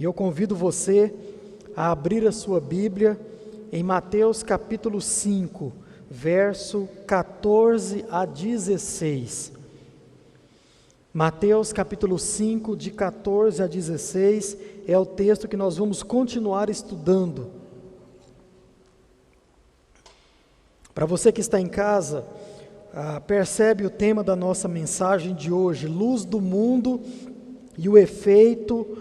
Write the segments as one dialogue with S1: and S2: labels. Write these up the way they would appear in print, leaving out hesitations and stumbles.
S1: E eu convido você a abrir a sua Bíblia em Mateus capítulo 5, verso 14 a 16. Mateus capítulo 5, de 14 a 16, é o texto que nós vamos continuar estudando. Para você que está em casa, percebe o tema da nossa mensagem de hoje: luz do mundo e o efeito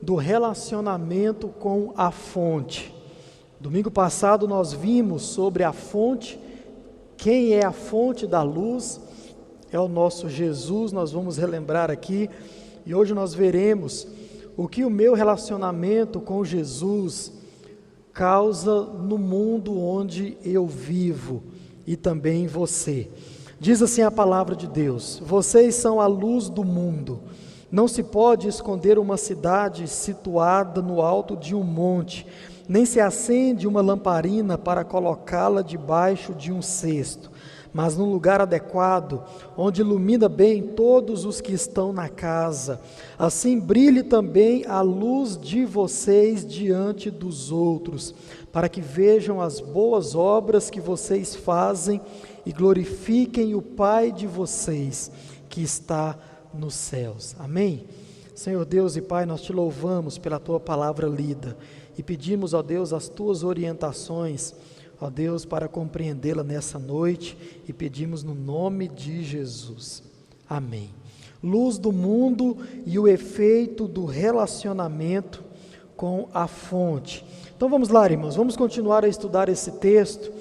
S1: do relacionamento com a fonte. Domingo passado nós vimos sobre a fonte. Quem é a fonte da luz? É o nosso Jesus. Nós vamos relembrar aqui, e hoje nós veremos o que o meu relacionamento com Jesus causa no mundo onde eu vivo e também você. Diz assim a palavra de Deus: vocês são a luz do mundo. Não se pode esconder uma cidade situada no alto de um monte, nem se acende uma lamparina para colocá-la debaixo de um cesto, mas num lugar adequado, onde ilumina bem todos os que estão na casa. Assim brilhe também a luz de vocês diante dos outros, para que vejam as boas obras que vocês fazem e glorifiquem o Pai de vocês, que está nos céus. Amém? Senhor Deus e Pai, nós te louvamos pela tua palavra lida e pedimos, ó Deus, as tuas orientações, ó Deus, para compreendê-la nessa noite, e pedimos no nome de Jesus. Amém. Luz do mundo e o efeito do relacionamento com a fonte. Então vamos lá, irmãos, vamos continuar a estudar esse texto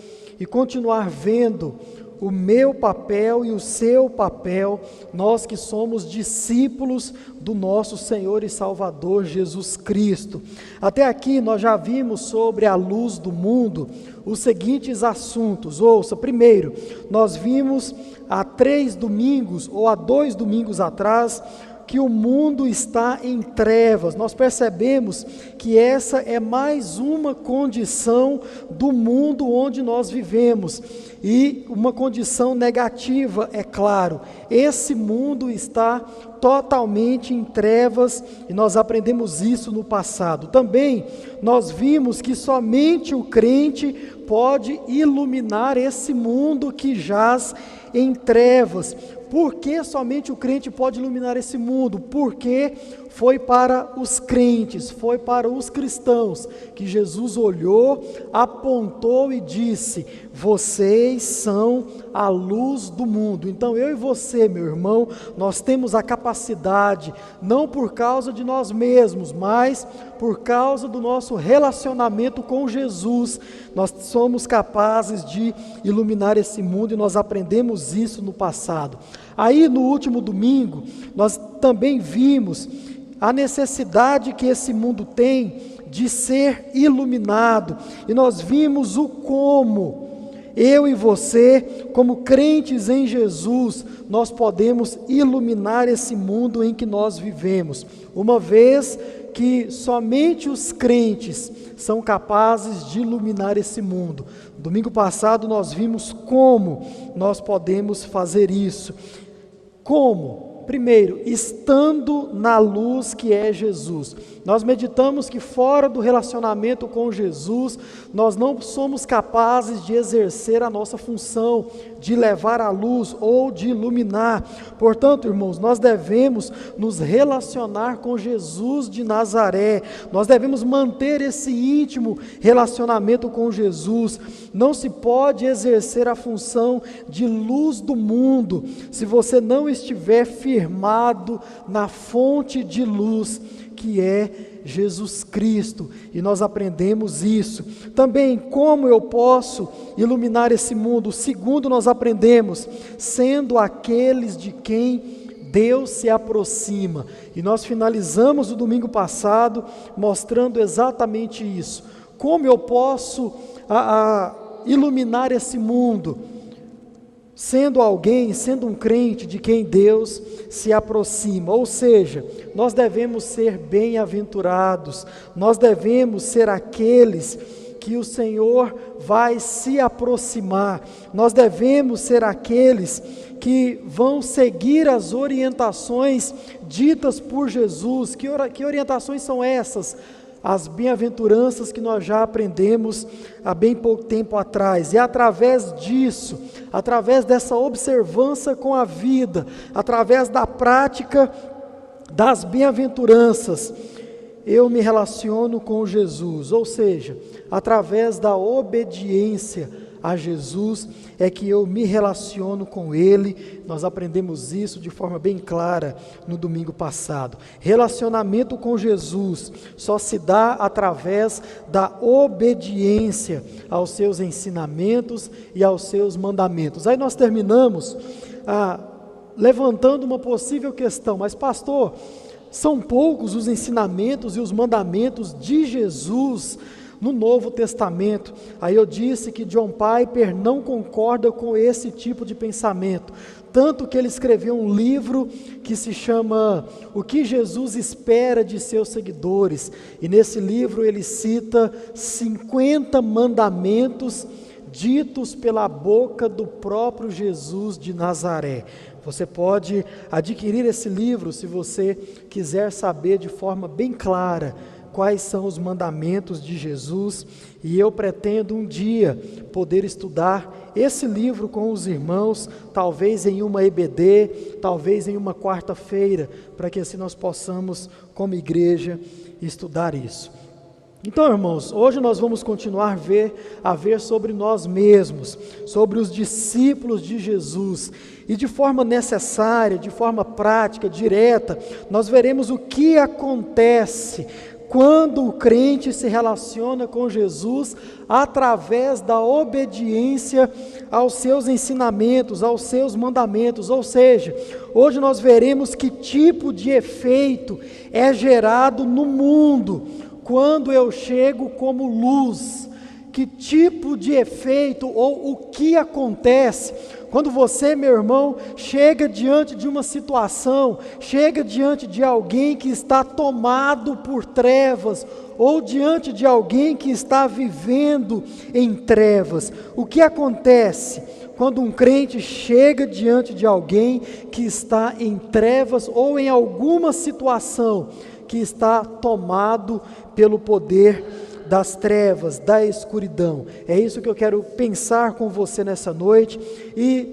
S1: e continuar vendo o meu papel e o seu papel, nós que somos discípulos do nosso Senhor e Salvador Jesus Cristo. Até aqui nós já vimos sobre a luz do mundo os seguintes assuntos. Ouça, primeiro, nós vimos há 3 domingos ou há 2 domingos atrás que o mundo está em trevas. Nós percebemos que essa é mais uma condição do mundo onde nós vivemos, e uma condição negativa, é claro. Esse mundo está totalmente em trevas, e nós aprendemos isso no passado. Também nós vimos que somente o crente pode iluminar esse mundo que jaz em trevas. Por que somente o crente pode iluminar esse mundo? Porque foi para os crentes, foi para os cristãos que Jesus olhou, apontou e disse: vocês são a luz do mundo. Então eu e você, meu irmão, nós temos a capacidade, não por causa de nós mesmos, mas por causa do nosso relacionamento com Jesus, nós somos capazes de iluminar esse mundo, e nós aprendemos isso no passado. Aí no último domingo, nós também vimos a necessidade que esse mundo tem de ser iluminado, e nós vimos o como eu e você, como crentes em Jesus, nós podemos iluminar esse mundo em que nós vivemos, uma vez que somente os crentes são capazes de iluminar esse mundo. Domingo passado nós vimos como nós podemos fazer isso. Como? Primeiro, estando na luz que é Jesus. Nós meditamos que fora do relacionamento com Jesus, nós não somos capazes de exercer a nossa função, de levar a luz ou de iluminar. Portanto, irmãos, nós devemos nos relacionar com Jesus de Nazaré. Nós devemos manter esse íntimo relacionamento com Jesus. Não se pode exercer a função de luz do mundo se você não estiver firmado na fonte de luz que é Jesus Cristo, e nós aprendemos isso. Também, como eu posso iluminar esse mundo? Segundo, nós aprendemos, sendo aqueles de quem Deus se aproxima, e nós finalizamos o domingo passado mostrando exatamente isso. Como eu posso iluminar esse mundo? Sendo alguém, sendo um crente de quem Deus se aproxima. Ou seja, nós devemos ser bem-aventurados, nós devemos ser aqueles que o Senhor vai se aproximar, nós devemos ser aqueles que que vão seguir as orientações ditas por Jesus. Que orientações são essas? As bem-aventuranças que nós já aprendemos há bem pouco tempo atrás. E através disso, através dessa observância com a vida, através da prática das bem-aventuranças, eu me relaciono com Jesus. Ou seja, através da obediência a Jesus é que eu me relaciono com Ele. Nós aprendemos isso de forma bem clara no domingo passado. Relacionamento com Jesus só se dá através da obediência aos seus ensinamentos e aos seus mandamentos. Aí nós terminamos levantando uma possível questão: mas pastor, são poucos os ensinamentos e os mandamentos de Jesus no Novo Testamento? Aí eu disse que John Piper não concorda com esse tipo de pensamento, tanto que ele escreveu um livro que se chama O que Jesus espera de seus seguidores, e nesse livro ele cita 50 mandamentos ditos pela boca do próprio Jesus de Nazaré. Você pode adquirir esse livro se você quiser saber de forma bem clara quais são os mandamentos de Jesus, e eu pretendo um dia poder estudar esse livro com os irmãos, talvez em uma EBD, talvez em uma quarta-feira, para que assim nós possamos, como igreja, estudar isso. Então, irmãos, hoje nós vamos continuar a ver sobre nós mesmos, sobre os discípulos de Jesus, e de forma necessária, de forma prática, direta, nós veremos o que acontece quando o crente se relaciona com Jesus através da obediência aos seus ensinamentos, aos seus mandamentos. Ou seja, hoje nós veremos que tipo de efeito é gerado no mundo quando eu chego como luz. Que tipo de efeito ou o que acontece quando você, meu irmão, chega diante de uma situação, chega diante de alguém que está tomado por trevas, ou diante de alguém que está vivendo em trevas. O que acontece quando um crente chega diante de alguém que está em trevas ou em alguma situação que está tomado pelo poder das trevas, da escuridão? É isso que eu quero pensar com você nessa noite. E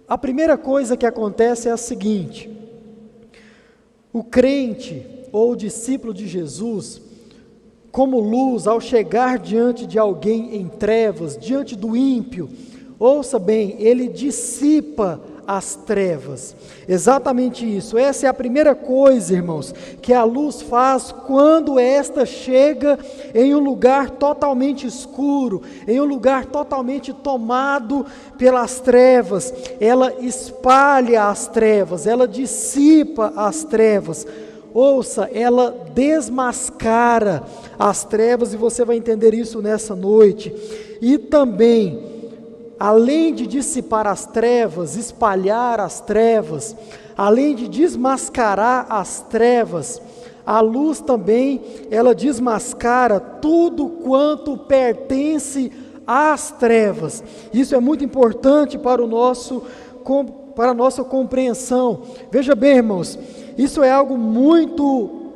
S1: a primeira coisa que acontece é a seguinte: o crente ou o discípulo de Jesus, como luz, ao chegar diante de alguém em trevas, diante do ímpio, ouça bem, ele dissipa as trevas. Exatamente isso. Essa é a primeira coisa, irmãos, que a luz faz quando esta chega em um lugar totalmente escuro, em um lugar totalmente tomado pelas trevas. Ela espalha as trevas, ela dissipa as trevas. Ouça, ela desmascara as trevas, e você vai entender isso nessa noite. E também, além de dissipar as trevas, espalhar as trevas, além de desmascarar as trevas, a luz também, ela desmascara tudo quanto pertence às trevas. Isso é muito importante para a nossa compreensão. Veja bem, irmãos, isso é algo muito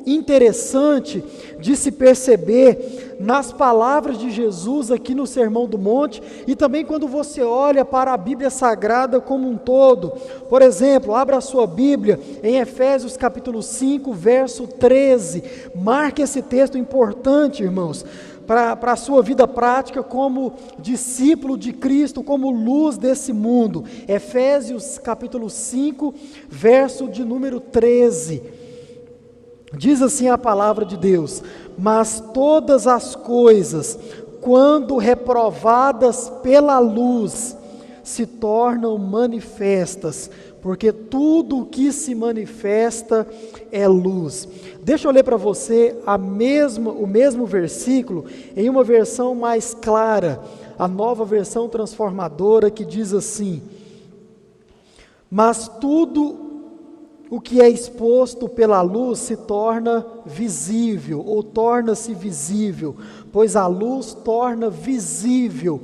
S1: interessante de se perceber nas palavras de Jesus aqui no Sermão do Monte, e também quando você olha para a Bíblia Sagrada como um todo. Por exemplo, abra a sua Bíblia em Efésios capítulo 5, verso 13, marque esse texto importante, irmãos, para a sua vida prática como discípulo de Cristo, como luz desse mundo. Efésios capítulo 5, verso de número 13, diz assim a palavra de Deus: mas todas as coisas, quando reprovadas pela luz, se tornam manifestas, porque tudo o que se manifesta é luz. Deixa eu ler para você o mesmo versículo em uma versão mais clara, a Nova Versão Transformadora, que diz assim: mas tudo o que é exposto pela luz se torna visível, ou torna-se visível, pois a luz torna visível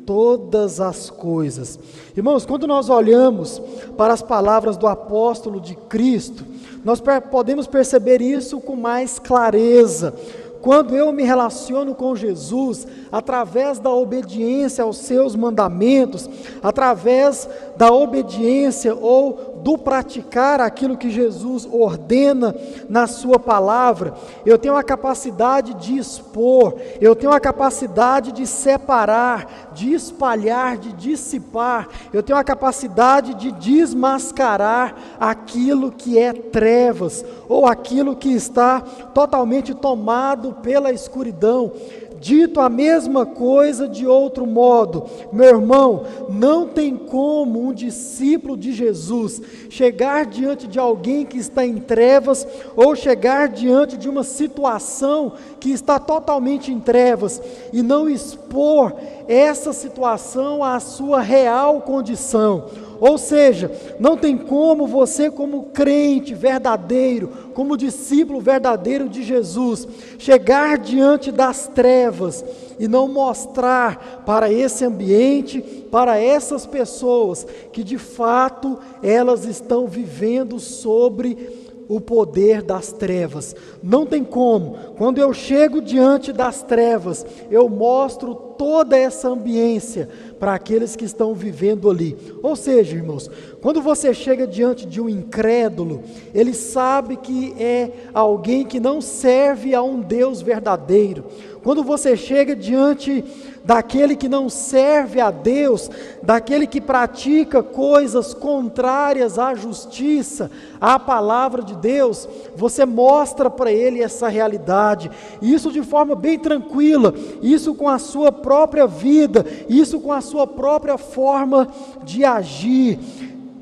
S1: todas as coisas. Irmãos, quando nós olhamos para as palavras do apóstolo de Cristo, nós podemos perceber isso com mais clareza. Quando eu me relaciono com Jesus, através da obediência aos seus mandamentos, através da obediência ou do praticar aquilo que Jesus ordena na sua palavra, eu tenho a capacidade de expor, eu tenho a capacidade de separar, de espalhar, de dissipar, eu tenho a capacidade de desmascarar aquilo que é trevas, ou aquilo que está totalmente tomado pela escuridão. Dito a mesma coisa de outro modo, meu irmão, não tem como um discípulo de Jesus chegar diante de alguém que está em trevas, ou chegar diante de uma situação que está totalmente em trevas, e não expor essa situação à sua real condição. Ou seja, não tem como você, como crente verdadeiro, como discípulo verdadeiro de Jesus, chegar diante das trevas e não mostrar para esse ambiente, para essas pessoas, que de fato elas estão vivendo sobre o poder das trevas. Não tem como. Quando eu chego diante das trevas, eu mostro toda essa ambiência para aqueles que estão vivendo ali. Ou seja, irmãos, quando você chega diante de um incrédulo, ele sabe que é alguém que não serve a um Deus verdadeiro. Quando você chega diante daquele que não serve a Deus, daquele que pratica coisas contrárias à justiça, à palavra de Deus, você mostra para ele essa realidade, isso de forma bem tranquila, isso com a sua própria vida, isso com a sua própria forma de agir.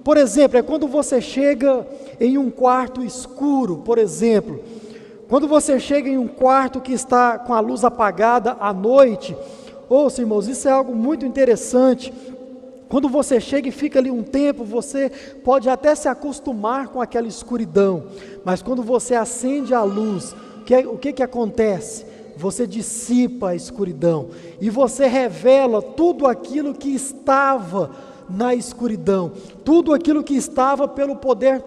S1: Por exemplo, é quando você chega em um quarto escuro, por exemplo, quando você chega em um quarto que está com a luz apagada à noite. Ouça, irmãos, isso é algo muito interessante. Quando você chega e fica ali um tempo, você pode até se acostumar com aquela escuridão, mas quando você acende a luz, o que acontece? Você dissipa a escuridão, e você revela tudo aquilo que estava na escuridão, tudo aquilo que estava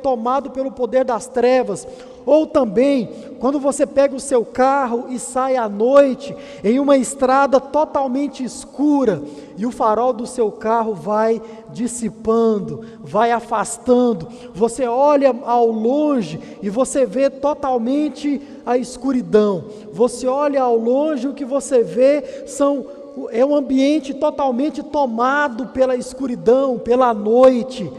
S1: tomado pelo poder das trevas. Ou também, quando você pega o seu carro e sai à noite, em uma estrada totalmente escura, e o farol do seu carro vai dissipando, vai afastando, você olha ao longe e você vê totalmente a escuridão, você olha ao longe, o que você vê é um ambiente totalmente tomado pela escuridão, pela noite,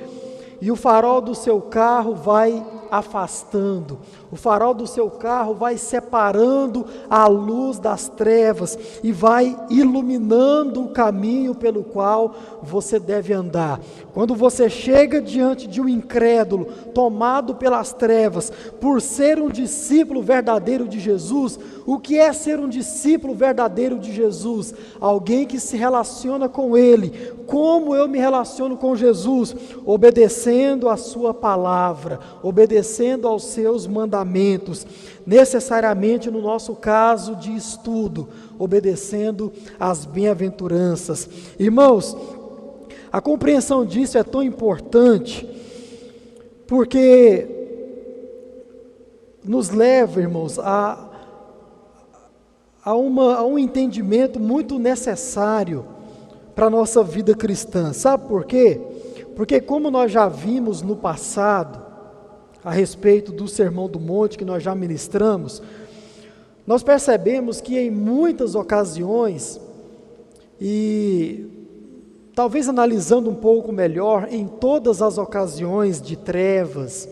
S1: e o farol do seu carro vai afastando, o farol do seu carro vai separando a luz das trevas e vai iluminando o caminho pelo qual você deve andar. Quando você chega diante de um incrédulo, tomado pelas trevas, por ser um discípulo verdadeiro de Jesus, o que é ser um discípulo verdadeiro de Jesus? Alguém que se relaciona com Ele. Como eu me relaciono com Jesus? Obedecendo a sua palavra, obedecendo aos seus mandamentos, necessariamente no nosso caso de estudo, obedecendo às bem-aventuranças. Irmãos, a compreensão disso é tão importante, porque nos leva, irmãos, a um entendimento muito necessário para a nossa vida cristã. Sabe por quê? Porque como nós já vimos no passado, a respeito do Sermão do Monte que nós já ministramos, nós percebemos que em muitas ocasiões, e talvez analisando um pouco melhor, em todas as ocasiões de trevas,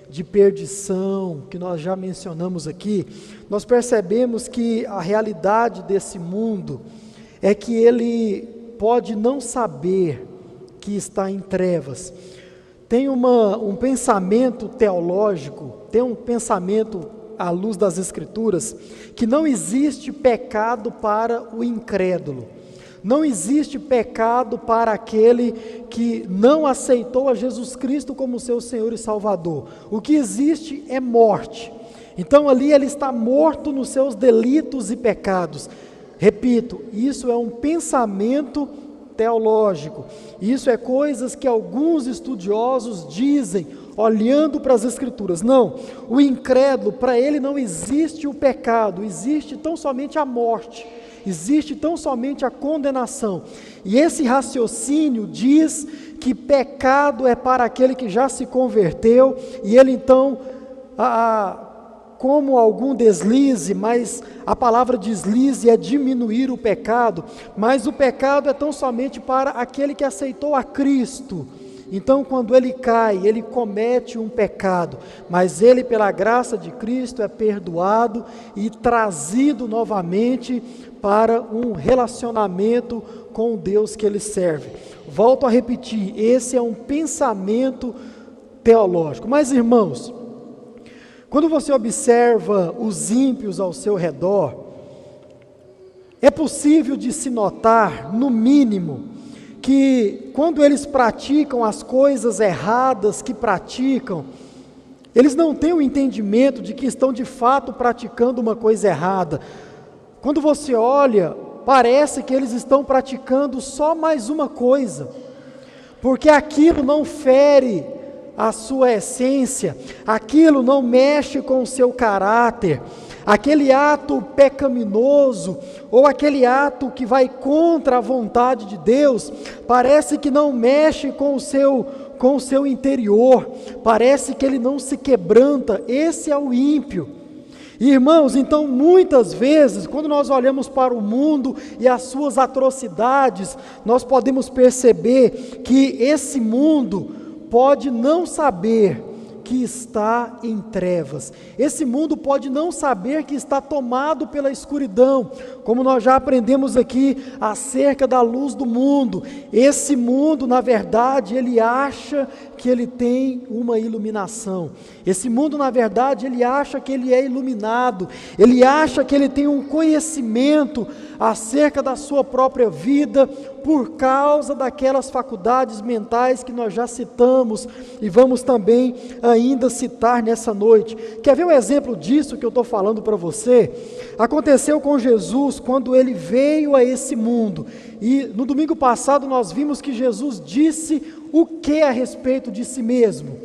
S1: de perdição, que nós já mencionamos aqui, nós percebemos que a realidade desse mundo é que ele pode não saber que está em trevas. Tem um pensamento teológico, tem um pensamento à luz das Escrituras, que não existe pecado para o incrédulo, não existe pecado para aquele que não aceitou a Jesus Cristo como seu Senhor e Salvador. O que existe é morte. Então ali ele está morto nos seus delitos e pecados. Repito, isso é um pensamento teológico. Isso é coisas que alguns estudiosos dizem, olhando para as Escrituras. Não, o incrédulo, para ele não existe o pecado, existe tão somente a morte, existe tão somente a condenação. E esse raciocínio diz que pecado é para aquele que já se converteu, e ele então, como algum deslize, mas a palavra deslize é diminuir o pecado, mas o pecado é tão somente para aquele que aceitou a Cristo. Então, quando ele cai, ele comete um pecado, mas ele, pela graça de Cristo, é perdoado e trazido novamente para um relacionamento com o Deus que ele serve. Volto a repetir, esse é um pensamento teológico. Mas, irmãos, quando você observa os ímpios ao seu redor, é possível de se notar, no mínimo, que quando eles praticam as coisas erradas que praticam, eles não têm o entendimento de que estão de fato praticando uma coisa errada. Quando você olha, parece que eles estão praticando só mais uma coisa, porque aquilo não fere a sua essência, aquilo não mexe com o seu caráter. Aquele ato pecaminoso, ou aquele ato que vai contra a vontade de Deus, parece que não mexe com o seu interior, parece que ele não se quebranta. Esse é o ímpio. Irmãos, então muitas vezes, quando nós olhamos para o mundo e as suas atrocidades, nós podemos perceber que esse mundo pode não saber que está em trevas. Esse mundo pode não saber que está tomado pela escuridão, como nós já aprendemos aqui acerca da luz do mundo. Esse mundo, na verdade, ele acha que ele tem uma iluminação. Esse mundo, na verdade, ele acha que ele é iluminado, ele acha que ele tem um conhecimento acerca da sua própria vida, por causa daquelas faculdades mentais que nós já citamos e vamos também ainda citar nessa noite. Quer ver um exemplo disso que eu estou falando para você? Aconteceu com Jesus quando ele veio a esse mundo, e no domingo passado nós vimos que Jesus disse o que a respeito de si mesmo?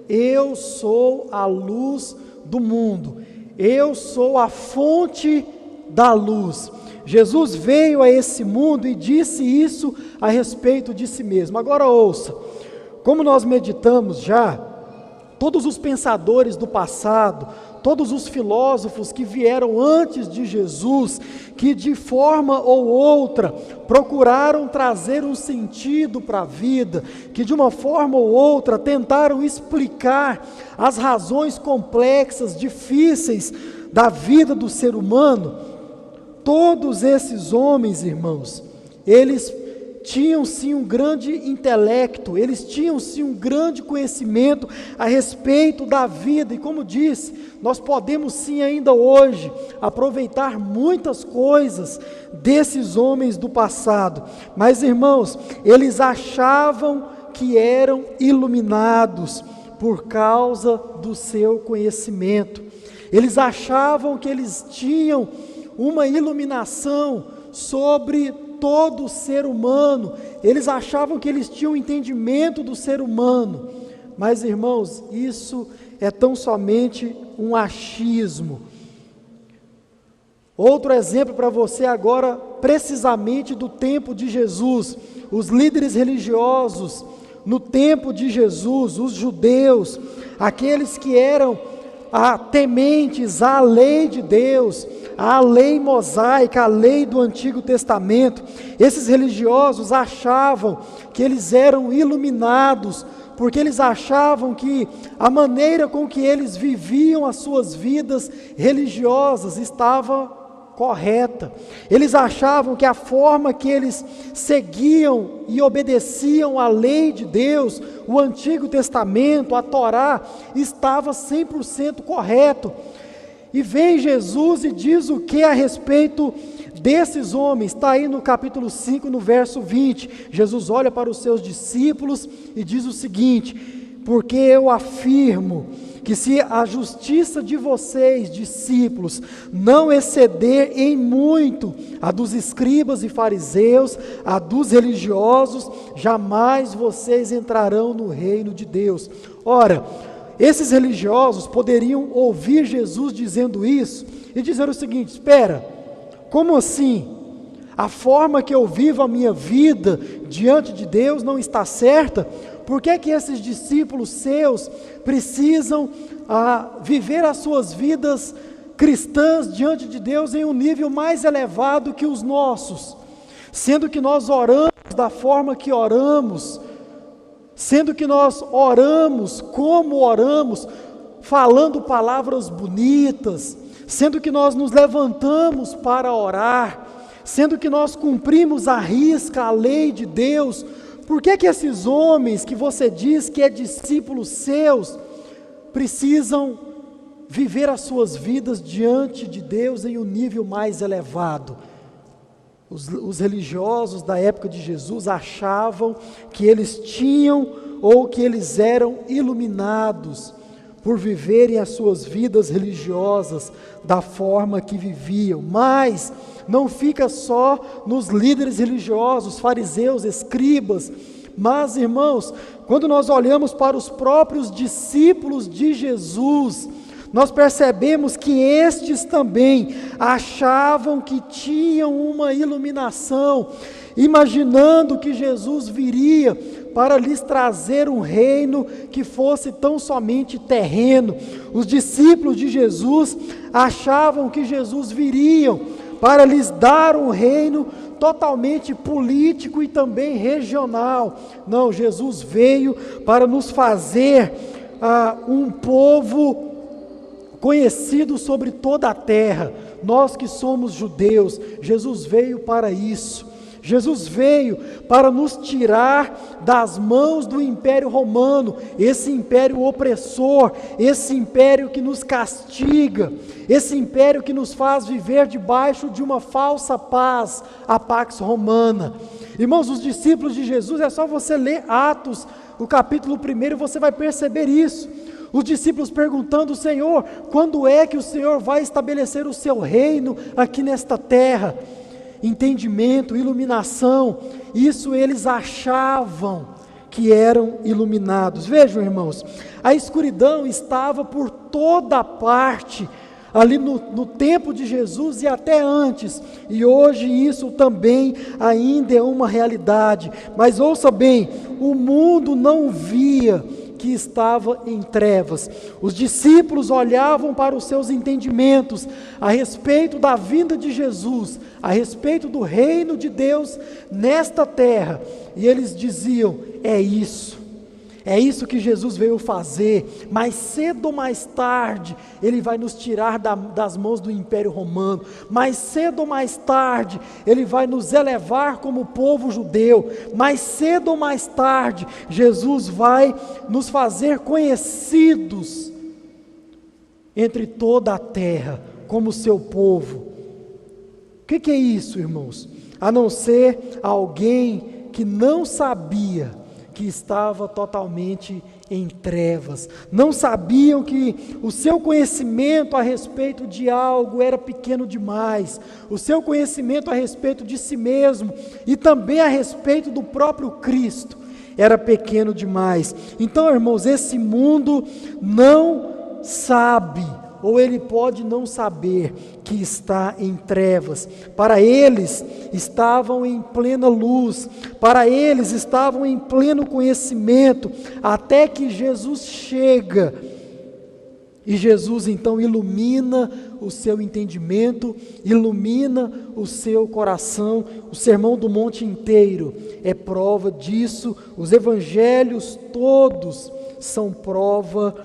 S1: Eu sou a luz do mundo, eu sou a fonte da luz. Jesus veio a esse mundo e disse isso a respeito de si mesmo. Agora ouça, como nós meditamos já, todos os pensadores do passado, todos os filósofos que vieram antes de Jesus, que de forma ou outra procuraram trazer um sentido para a vida, que de uma forma ou outra tentaram explicar as razões complexas, difíceis da vida do ser humano, todos esses homens, irmãos, eles tinham sim um grande intelecto, eles tinham sim um grande conhecimento a respeito da vida, e como disse, nós podemos sim ainda hoje aproveitar muitas coisas desses homens do passado, mas irmãos, eles achavam que eram iluminados por causa do seu conhecimento, eles achavam que eles tinham uma iluminação sobre todo o ser humano, eles achavam que eles tinham um entendimento do ser humano, mas irmãos, isso é tão somente um achismo. Outro exemplo para você agora, precisamente do tempo de Jesus, os líderes religiosos no tempo de Jesus, os judeus, aqueles que eram tementes à lei de Deus, à lei mosaica, à lei do Antigo Testamento, esses religiosos achavam que eles eram iluminados, porque eles achavam que a maneira com que eles viviam as suas vidas religiosas estava correta. Eles achavam que a forma que eles seguiam e obedeciam à lei de Deus, o Antigo Testamento, a Torá, estava 100% correto. E vem Jesus e diz o que a respeito desses homens? Está aí no capítulo 5, no verso 20. Jesus olha para os seus discípulos e diz o seguinte: porque eu afirmo que se a justiça de vocês, discípulos, não exceder em muito a dos escribas e fariseus, a dos religiosos, jamais vocês entrarão no reino de Deus. Ora, esses religiosos poderiam ouvir Jesus dizendo isso e dizer o seguinte: espera, como assim? A forma que eu vivo a minha vida diante de Deus não está certa? Por que é que esses discípulos seus precisam viver as suas vidas cristãs diante de Deus em um nível mais elevado que os nossos? Sendo que nós oramos da forma que oramos, sendo que nós oramos como oramos, falando palavras bonitas, sendo que nós nos levantamos para orar, sendo que nós cumprimos à risca a lei de Deus, por que que esses homens que você diz que é discípulos seus, precisam viver as suas vidas diante de Deus em um nível mais elevado? Os religiosos da época de Jesus achavam que eles tinham ou que eles eram iluminados por viverem as suas vidas religiosas da forma que viviam. Mas não fica só nos líderes religiosos, fariseus, escribas, mas, irmãos, quando nós olhamos para os próprios discípulos de Jesus, nós percebemos que estes também achavam que tinham uma iluminação, imaginando que Jesus viria para lhes trazer um reino que fosse tão somente terreno. Os discípulos de Jesus achavam que Jesus viria para lhes dar um reino totalmente político e também regional. Não, Jesus veio para nos fazer um povo conhecido sobre toda a terra. Nós que somos judeus, Jesus veio para isso. Jesus veio para nos tirar das mãos do Império Romano, esse império opressor, esse império que nos castiga, esse império que nos faz viver debaixo de uma falsa paz, a Pax Romana. Irmãos, os discípulos de Jesus, é só você ler Atos, o capítulo 1, você vai perceber isso. Os discípulos perguntando: Senhor, quando é que o Senhor vai estabelecer o seu reino aqui nesta terra? Entendimento, iluminação, isso eles achavam que eram iluminados. Vejam, irmãos, a escuridão estava por toda parte, ali no tempo de Jesus e até antes, e hoje isso também ainda é uma realidade. Mas ouça bem, o mundo não via que estava em trevas. Os discípulos olhavam para os seus entendimentos a respeito da vinda de Jesus, a respeito do reino de Deus nesta terra, e eles diziam: é isso que Jesus veio fazer. Mais cedo ou mais tarde Ele vai nos tirar das mãos do Império Romano, mais cedo ou mais tarde Ele vai nos elevar como povo judeu, mais cedo ou mais tarde Jesus vai nos fazer conhecidos entre toda a terra como seu povo. O que é isso, irmãos? A não ser alguém que não sabia que estava totalmente em trevas, não sabiam que o seu conhecimento a respeito de algo era pequeno demais, o seu conhecimento a respeito de si mesmo e também a respeito do próprio Cristo era pequeno demais. Então, irmãos, esse mundo não sabe, ou ele pode não saber, que está em trevas. Para eles estavam em plena luz, para eles estavam em pleno conhecimento, até que Jesus chega, e Jesus então ilumina o seu entendimento, ilumina o seu coração. O Sermão do Monte inteiro é prova disso, os evangelhos todos são prova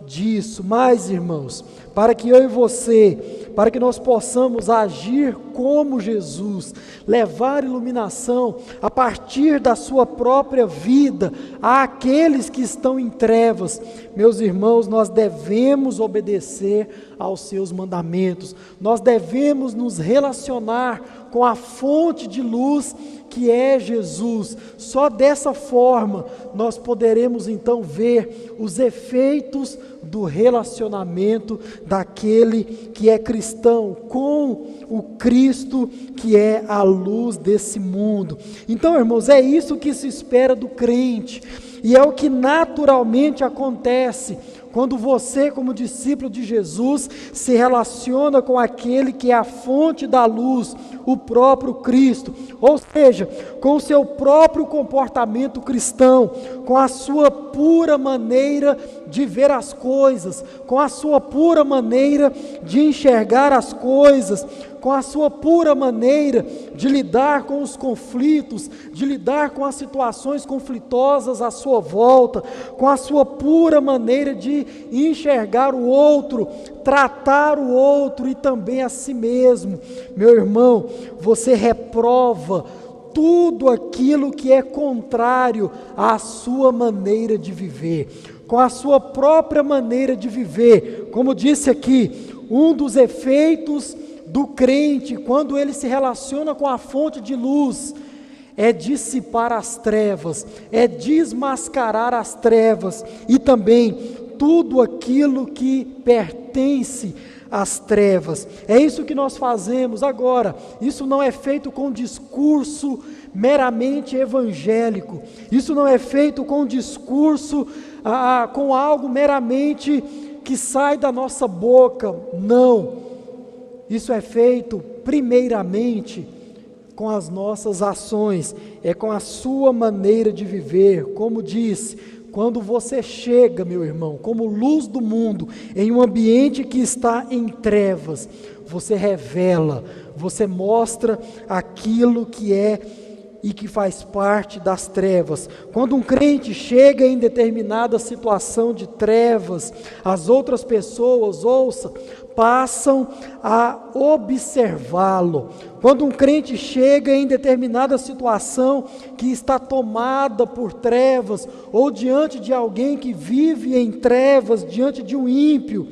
S1: disso. Mas, irmãos, para que eu e você, para que nós possamos agir como Jesus, levar iluminação a partir da sua própria vida àqueles que estão em trevas, meus irmãos, nós devemos obedecer aos seus mandamentos, nós devemos nos relacionar com a fonte de luz que é Jesus. Só dessa forma nós poderemos então ver os efeitos do relacionamento daquele que é cristão com o Cristo que é a luz desse mundo. Então, irmãos, é isso que se espera do crente, e é o que naturalmente acontece quando você, como discípulo de Jesus, se relaciona com aquele que é a fonte da luz, o próprio Cristo, ou seja, com o seu próprio comportamento cristão, com a sua pura maneira de ver as coisas, com a sua pura maneira de enxergar as coisas, com a sua pura maneira de lidar com os conflitos, de lidar com as situações conflitosas à sua volta, com a sua pura maneira de enxergar o outro, tratar o outro e também a si mesmo. Meu irmão, você reprova tudo aquilo que é contrário à sua maneira de viver, com a sua própria maneira de viver. Como disse aqui, um dos efeitos do crente, quando ele se relaciona com a fonte de luz, é dissipar as trevas, é desmascarar as trevas e também tudo aquilo que pertence às trevas. É isso que nós fazemos agora. Isso não é feito com discurso meramente evangélico, isso não é feito com discurso, com algo meramente que sai da nossa boca, não. Isso é feito primeiramente com as nossas ações, é com a sua maneira de viver. Como disse, quando você chega, meu irmão, como luz do mundo, em um ambiente que está em trevas, você revela, você mostra aquilo que é e que faz parte das trevas. Quando um crente chega em determinada situação de trevas, as outras pessoas, passam a observá-lo. Quando um crente chega em determinada situação que está tomada por trevas, ou diante de alguém que vive em trevas, diante de um ímpio,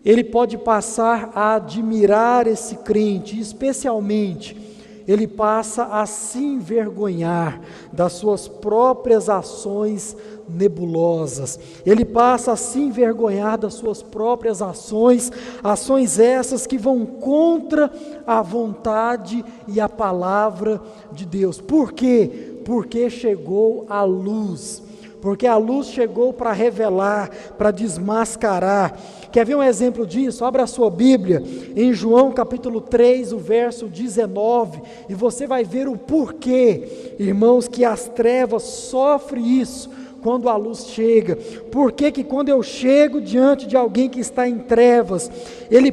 S1: ele pode passar a admirar esse crente, especialmente ele passa a se envergonhar das suas próprias ações nebulosas, ele passa a se envergonhar das suas próprias ações essas que vão contra a vontade e a palavra de Deus. Por quê? Porque chegou a luz. Porque a luz chegou para revelar, para desmascarar. Quer ver um exemplo disso? Abra a sua Bíblia em João capítulo 3, o verso 19, e você vai ver o porquê, irmãos, que as trevas sofrem isso quando a luz chega. Por que que quando eu chego diante de alguém que está em trevas, ele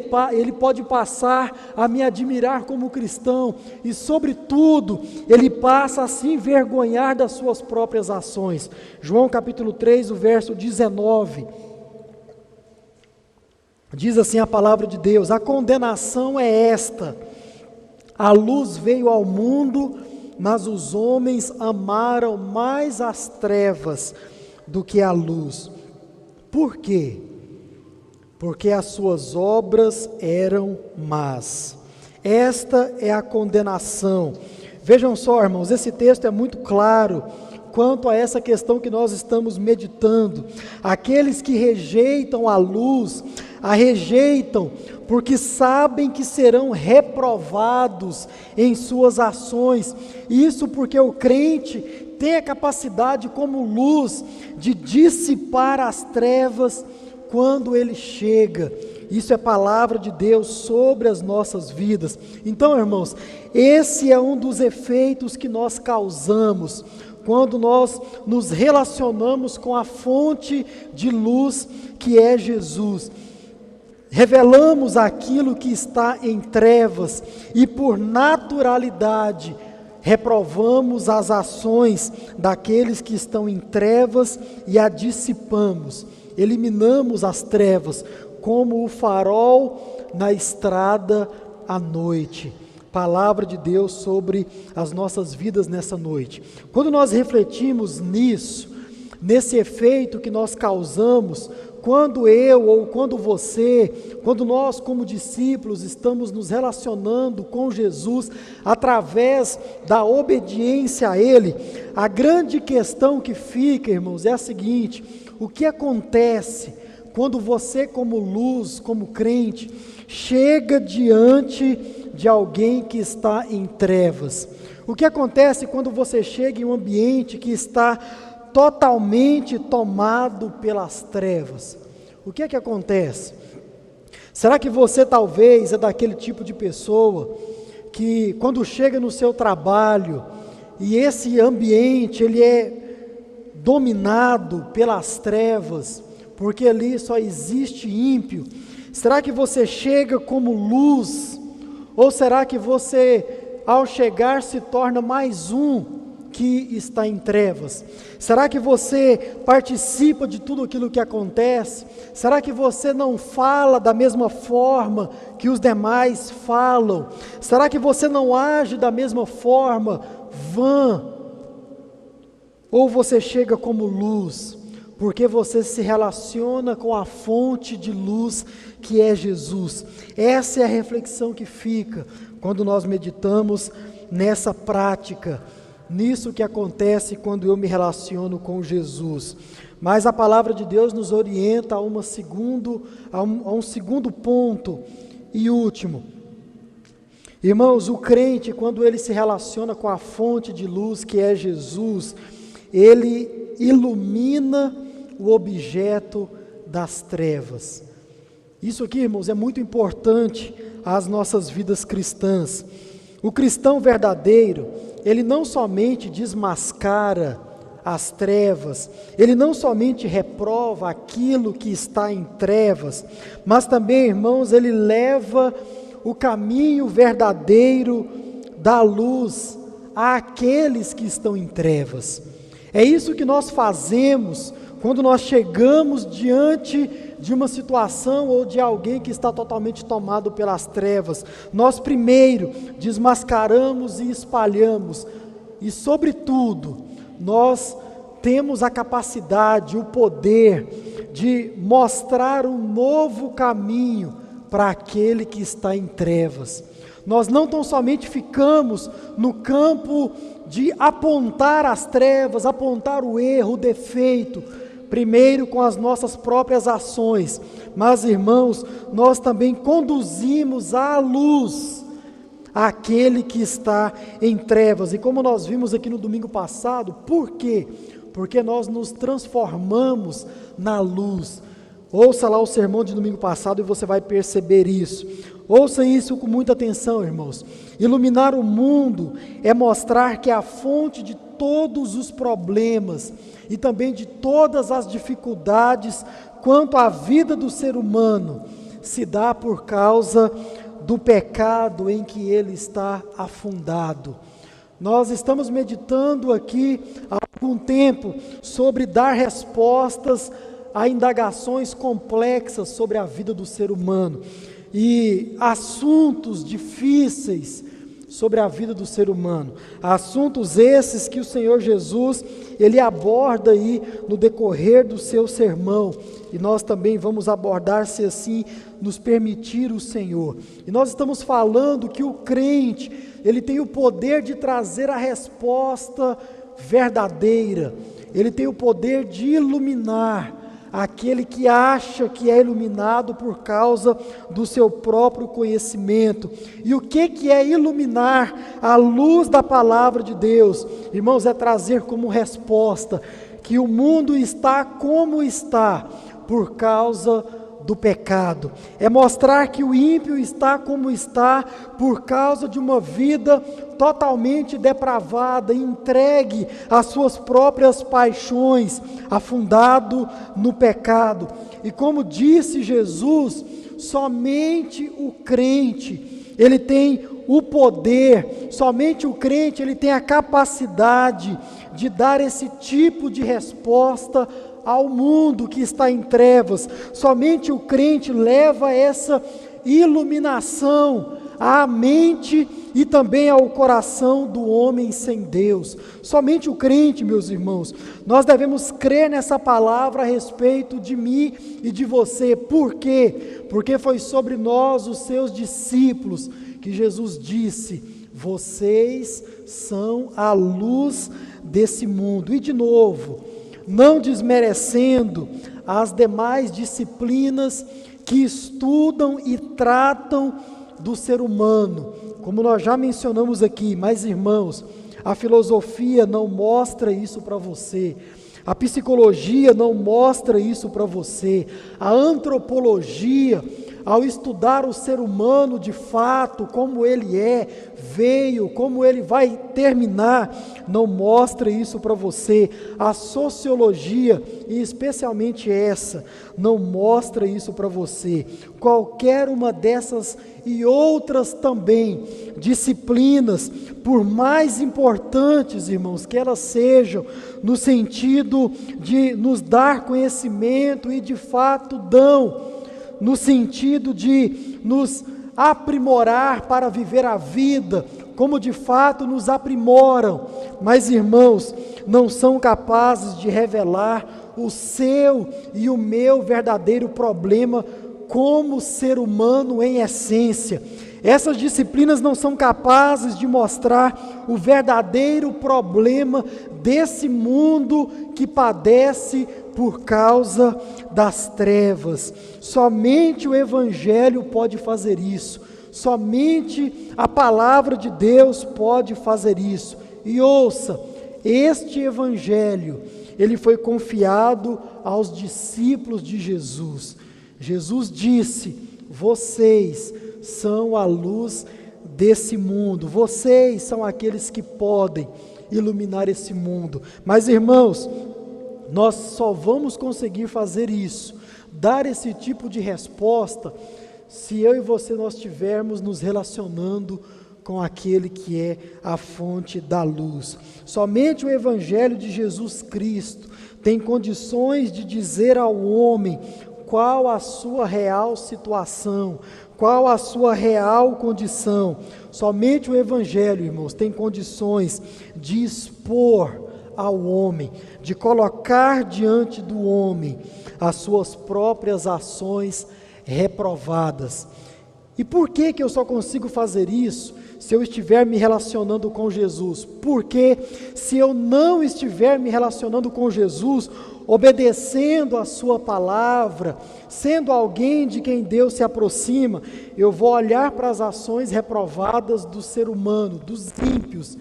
S1: pode passar a me admirar como cristão, e sobretudo, ele passa a se envergonhar das suas próprias ações. João capítulo 3, o verso 19, diz assim a palavra de Deus: a condenação é esta: a luz veio ao mundo, mas os homens amaram mais as trevas do que a luz. Por quê? Porque as suas obras eram más. Esta é a condenação. Vejam só, irmãos, esse texto é muito claro quanto a essa questão que nós estamos meditando. Aqueles que rejeitam a luz, a rejeitam porque sabem que serão reprovados em suas ações. Isso porque o crente tem a capacidade como luz de dissipar as trevas quando ele chega. Isso é palavra de Deus sobre as nossas vidas. Então, irmãos, esse é um dos efeitos que nós causamos quando nós nos relacionamos com a fonte de luz que é Jesus. Revelamos aquilo que está em trevas e, por naturalidade, reprovamos as ações daqueles que estão em trevas e a dissipamos. Eliminamos as trevas como o farol na estrada à noite. Palavra de Deus sobre as nossas vidas nessa noite. Quando nós refletimos nisso, nesse efeito que nós causamos, quando eu ou quando você, quando nós como discípulos estamos nos relacionando com Jesus através da obediência a Ele, a grande questão que fica, irmãos, é a seguinte: o que acontece quando você, como luz, como crente, chega diante de alguém que está em trevas? O que acontece quando você chega em um ambiente que está totalmente tomado pelas trevas? O que é que acontece? Será que você talvez é daquele tipo de pessoa que quando chega no seu trabalho e esse ambiente ele é dominado pelas trevas, porque ali só existe ímpio? Será que você chega como luz? Ou será que você, ao chegar, se torna mais um que está em trevas? Será que você participa de tudo aquilo que acontece? Será que você não fala da mesma forma que os demais falam? Será que você não age da mesma forma vã? Ou você chega como luz, porque você se relaciona com a fonte de luz que é Jesus? Essa é a reflexão que fica quando nós meditamos nessa prática, nisso que acontece quando eu me relaciono com Jesus. Mas a palavra de Deus nos orienta a um segundo ponto e último. Irmãos, o crente, quando ele se relaciona com a fonte de luz que é Jesus, ele ilumina o objeto das trevas. Isso aqui, irmãos, é muito importante às nossas vidas cristãs. O cristão verdadeiro, ele não somente desmascara as trevas, ele não somente reprova aquilo que está em trevas, mas também, irmãos, ele leva o caminho verdadeiro da luz àqueles que estão em trevas. É isso que nós fazemos quando nós chegamos diante de uma situação ou de alguém que está totalmente tomado pelas trevas. Nós primeiro desmascaramos e espalhamos, e sobretudo, nós temos a capacidade, o poder de mostrar um novo caminho para aquele que está em trevas. Nós não tão somente ficamos no campo de apontar as trevas, apontar o erro, o defeito, primeiro com as nossas próprias ações, mas, irmãos, nós também conduzimos à luz aquele que está em trevas. E como nós vimos aqui no domingo passado, por quê? Porque nós nos transformamos na luz. Ouça lá o sermão de domingo passado e você vai perceber isso. Ouça isso com muita atenção, irmãos. Iluminar o mundo é mostrar que a fonte de todos os problemas e também de todas as dificuldades quanto à vida do ser humano se dá por causa do pecado em que ele está afundado. Nós estamos meditando aqui há algum tempo sobre dar respostas a indagações complexas sobre a vida do ser humano e assuntos difíceis sobre a vida do ser humano, assuntos esses que o Senhor Jesus, Ele aborda aí no decorrer do seu sermão, e nós também vamos abordar, se assim nos permitir o Senhor. E nós estamos falando que o crente, ele tem o poder de trazer a resposta verdadeira, ele tem o poder de iluminar aquele que acha que é iluminado por causa do seu próprio conhecimento. E o que é iluminar a luz da palavra de Deus? Irmãos, é trazer como resposta que o mundo está como está por causa do pecado. É mostrar que o ímpio está como está por causa de uma vida totalmente depravada, entregue às suas próprias paixões, afundado no pecado. E como disse Jesus, somente o crente, ele tem o poder, somente o crente, ele tem a capacidade de dar esse tipo de resposta ao mundo que está em trevas. Somente o crente leva essa iluminação à mente e também ao coração do homem sem Deus. Somente o crente, meus irmãos. Nós devemos crer nessa palavra a respeito de mim e de você. Por quê? Porque foi sobre nós, os seus discípulos, que Jesus disse: vocês são a luz desse mundo. E de novo, não desmerecendo às demais disciplinas que estudam e tratam do ser humano. Como nós já mencionamos aqui, mas irmãos, a filosofia não mostra isso para você. A psicologia não mostra isso para você. A antropologia, ao estudar o ser humano de fato, como ele veio, como ele vai terminar, não mostra isso para você. A sociologia, e especialmente essa, não mostra isso para você. Qualquer uma dessas e outras também disciplinas, por mais importantes, irmãos, que elas sejam, no sentido de nos dar conhecimento, e de fato dão, no sentido de nos aprimorar para viver a vida, como de fato nos aprimoram, mas irmãos, não são capazes de revelar o seu e o meu verdadeiro problema como ser humano em essência. Essas disciplinas não são capazes de mostrar o verdadeiro problema desse mundo que padece por causa das trevas. Somente o Evangelho pode fazer isso. Somente a palavra de Deus pode fazer isso. E ouça, este Evangelho, ele foi confiado aos discípulos de Jesus. Jesus disse: vocês são a luz desse mundo, vocês são aqueles que podem iluminar esse mundo. Mas irmãos, nós só vamos conseguir fazer isso, dar esse tipo de resposta, se eu e você nós estivermos nos relacionando com aquele que é a fonte da luz. Somente o Evangelho de Jesus Cristo tem condições de dizer ao homem qual a sua real situação, qual a sua real condição. Somente o Evangelho, irmãos, tem condições de expor ao homem, de colocar diante do homem as suas próprias ações reprovadas. E por que eu só consigo fazer isso se eu estiver me relacionando com Jesus? Porque se eu não estiver me relacionando com Jesus, obedecendo a sua palavra, sendo alguém de quem Deus se aproxima, eu vou olhar para as ações reprovadas do ser humano, dos ímpios,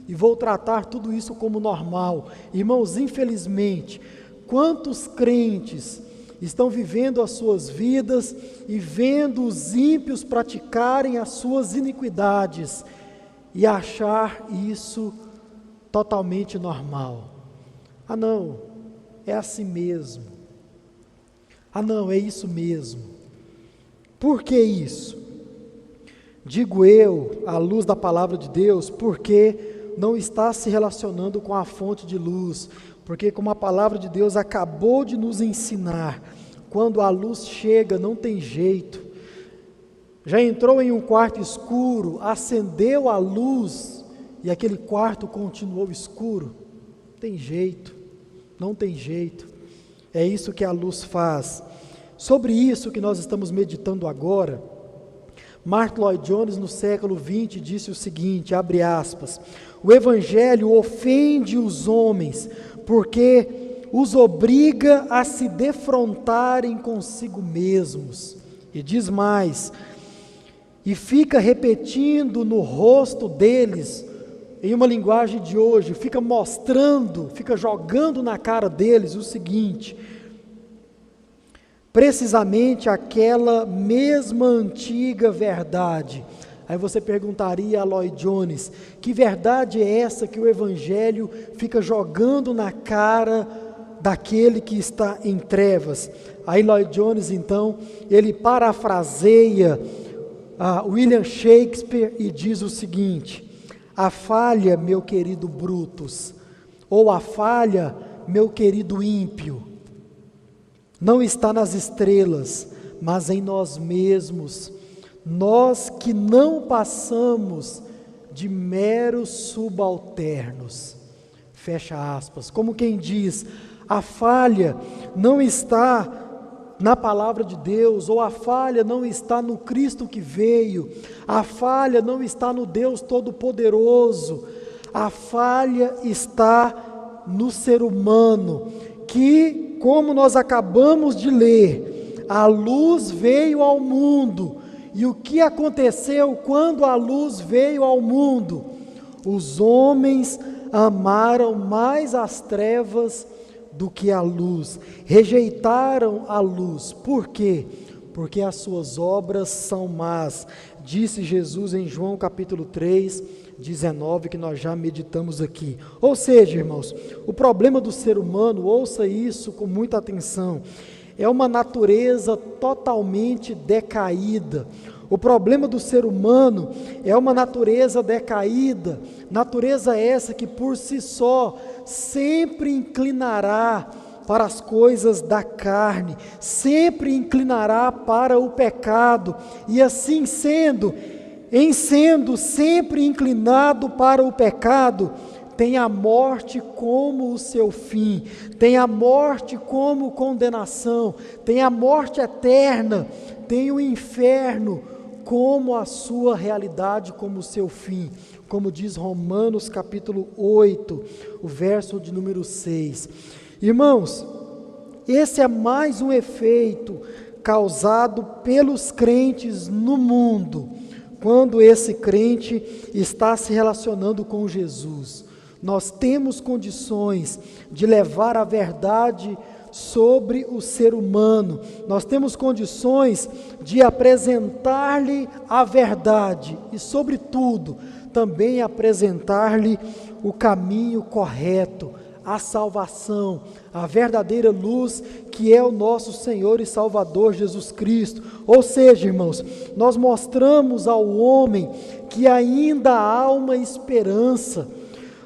S1: e vou tratar tudo isso como normal. Irmãos, infelizmente, quantos crentes estão vivendo as suas vidas e vendo os ímpios praticarem as suas iniquidades e achar isso totalmente normal. Ah não, é assim mesmo. Ah não, é isso mesmo. Por que isso? Digo eu, à luz da palavra de Deus, porque não está se relacionando com a fonte de luz, porque como a palavra de Deus acabou de nos ensinar, quando a luz chega não tem jeito. Já entrou em um quarto escuro, acendeu a luz e aquele quarto continuou escuro? Tem jeito, não tem jeito. É isso que a luz faz. Sobre isso que nós estamos meditando agora, Martyn Lloyd-Jones no século XX disse o seguinte, abre aspas: o Evangelho ofende os homens porque os obriga a se defrontarem consigo mesmos. E diz mais, e fica repetindo no rosto deles, em uma linguagem de hoje, fica mostrando, fica jogando na cara deles o seguinte: precisamente aquela mesma antiga verdade. Aí você perguntaria a Lloyd-Jones, que verdade é essa que o Evangelho fica jogando na cara daquele que está em trevas? Aí Lloyd-Jones então, ele parafraseia William Shakespeare e diz o seguinte: a falha, meu querido Brutus, ou a falha, meu querido ímpio, não está nas estrelas, mas em nós mesmos, nós que não passamos de meros subalternos. Fecha aspas. Como quem diz, a falha não está na palavra de Deus, ou a falha não está no Cristo que veio, a falha não está no Deus Todo-Poderoso, a falha está no ser humano, que como nós acabamos de ler, a luz veio ao mundo. E o que aconteceu quando a luz veio ao mundo? Os homens amaram mais as trevas do que a luz, rejeitaram a luz. Por quê? Porque as suas obras são más. Disse Jesus em João capítulo 3, 19, que nós já meditamos aqui. Ou seja, irmãos, o problema do ser humano, ouça isso com muita atenção, é uma natureza totalmente decaída. O problema do ser humano é uma natureza decaída, natureza essa que por si só sempre inclinará para as coisas da carne, sempre inclinará para o pecado, e assim sendo sempre inclinado para o pecado, tem a morte como o seu fim, tem a morte como condenação, tem a morte eterna, tem o inferno como a sua realidade, como o seu fim, como diz Romanos capítulo 8, o verso de número 6. Irmãos, esse é mais um efeito causado pelos crentes no mundo, quando esse crente está se relacionando com Jesus. Nós temos condições de levar a verdade sobre o ser humano, nós temos condições de apresentar-lhe a verdade e, sobretudo, também apresentar-lhe o caminho correto, a salvação, a verdadeira luz que é o nosso Senhor e Salvador Jesus Cristo. Ou seja, irmãos, nós mostramos ao homem que ainda há uma esperança.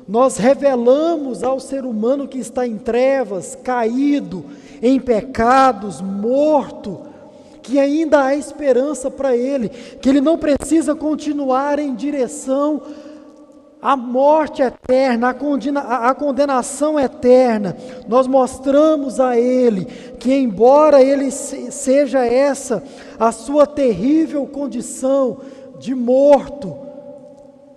S1: Nós revelamos ao ser humano que está em trevas, caído, em pecados, morto, que ainda há esperança para ele, que ele não precisa continuar em direção à morte eterna, à condenação eterna. Nós mostramos a ele que, embora ele seja essa a sua terrível condição de morto,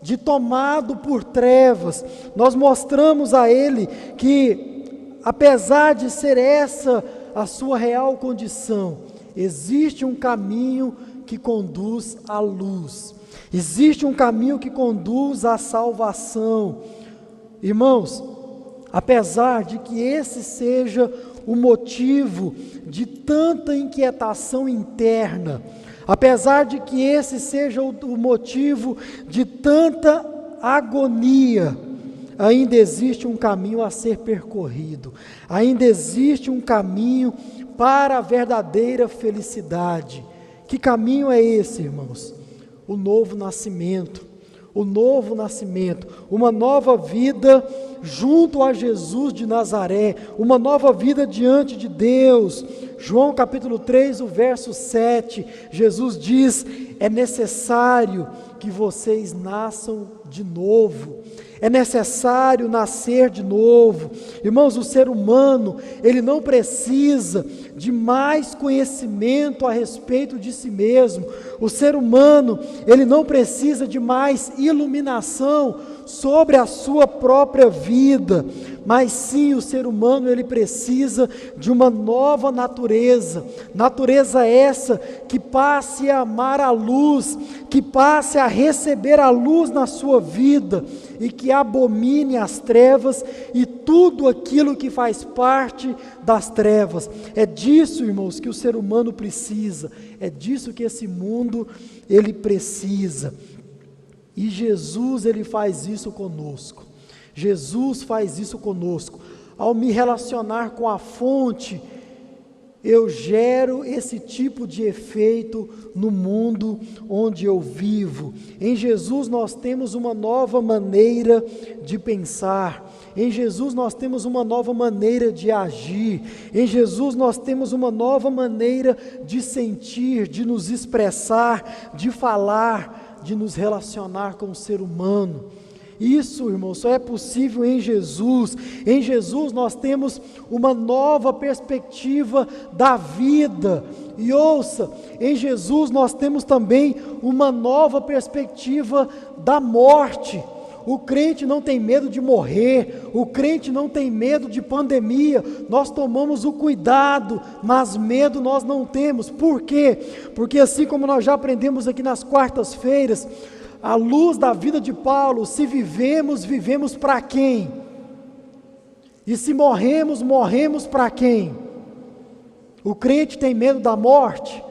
S1: de tomado por trevas, nós mostramos a ele que, apesar de ser essa a sua real condição, existe um caminho que conduz à luz, existe um caminho que conduz à salvação. Irmãos, apesar de que esse seja o motivo de tanta inquietação interna, apesar de que esse seja o motivo de tanta agonia, ainda existe um caminho a ser percorrido, ainda existe um caminho para a verdadeira felicidade. Que caminho é esse, irmãos? O novo nascimento, uma nova vida junto a Jesus de Nazaré, uma nova vida diante de Deus. João capítulo 3, o verso 7, Jesus diz: é necessário que vocês nasçam de novo, é necessário nascer de novo. Irmãos, o ser humano, ele não precisa de mais conhecimento a respeito de si mesmo. O ser humano, ele não precisa de mais iluminação sobre a sua própria vida, mas sim o ser humano, ele precisa de uma nova natureza essa que passe a amar a luz, que passe a receber a luz na sua vida e que abomine as trevas e tudo aquilo que faz parte das trevas. É disso, irmãos, que o ser humano precisa, é disso que esse mundo ele precisa. E Jesus, ele faz isso conosco. Jesus faz isso conosco. Ao me relacionar com a fonte, eu gero esse tipo de efeito no mundo onde eu vivo. Em Jesus nós temos uma nova maneira de pensar. Em Jesus nós temos uma nova maneira de agir. Em Jesus nós temos uma nova maneira de sentir, de nos expressar, de falar, de nos relacionar com o ser humano. Isso, irmão, só é possível em Jesus. Em Jesus nós temos uma nova perspectiva da vida. E ouça, em Jesus nós temos também uma nova perspectiva da morte. o crente não tem medo de morrer, o crente não tem medo de pandemia. Nós tomamos o cuidado, mas medo nós não temos. Por quê? Porque assim como nós já aprendemos aqui nas quartas-feiras, à luz da vida de Paulo, se vivemos, vivemos para quem? E se morremos, morremos para quem? O crente tem medo da morte?